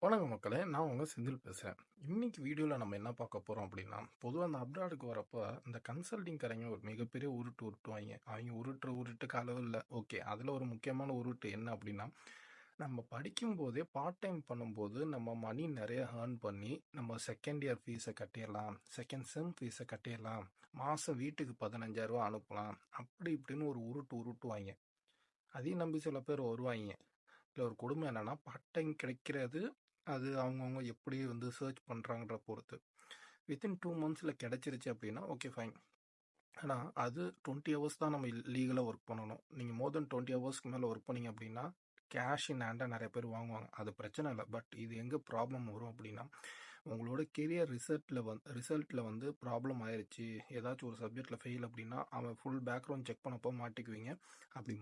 வணக்கம் மக்களே! நான் உங்க செந்தில் பேசுறேன். இன்னைக்கு வீடியோல நம்ம என்ன பார்க்க போறோம் அப்படின்னா, பொதுவா அந்த அப்ராடுக்கு வரப்ப, இந்த கன்சல்டிங்காரங்க ஒரு மிகப்பெரிய உருட்டு உருட்டுவாய்ங்க. அவைங்க உருட்டுற உருட்டுக்கு அளவு இல்ல. ஓகே. அதுல ஒரு முக்கியமான உருட்டு என்ன அப்படின்னா, நம்ம படிக்கும்போதே பார்ட் டைம் பண்ணும்போது, நம்ம மணி நெறைய ஏர்ன் பண்ணி, நம்ம செகண்ட் இயர் ஃபீஸ கட்டிறலாம். Second sem ஃபீஸ கட்டிறலாம். மாசம் வீட்டுக்கு ரூ. 15,000 அனுப்பலாம். அப்படி இப்படின்னு ஒரு உருட்டு உருட்டுவாய்ங்க. அதையும் நம்பி சில பேர் வருவாய்ங்க. இதில் ஒரு கொடுமை என்னென்னா பார்ட் டைம் கிடைக்கிறது அது அவங்கவுங்க எப்படி வந்து சர்ச் பண்ணுறாங்கன்ற பொறுத்து. வித்தின் 2 மந்த்ஸில் கிடைச்சிருச்சு அப்படின்னா ஓகே ஃபைன். ஆனால் அது 20 ஹவர்ஸ் தான் நம்ம லீகலாக ஒர்க் பண்ணணும். நீங்கள் மோர் தென் 20 ஹவர்ஸ்க்கு மேலே ஒர்க் பண்ணீங்க அப்படின்னா கேஷ் இன் ஹேண்டாக நிறைய பேர் வாங்குவாங்க. அது பிரச்சனை இல்லை. பட் இது எங்கே ப்ராப்ளம் வரும் அப்படின்னா, உங்களோட கெரியர் ரிசல்ட்டில் வந்து ப்ராப்ளம் ஆயிடுச்சு, ஏதாச்சும் ஒரு சப்ஜெக்டில் ஃபெயில் அப்படின்னா அவன் ஃபுல் பேக்ரவுண்ட் செக் பண்ணப்போ மாட்டிக்குவீங்க. அப்படி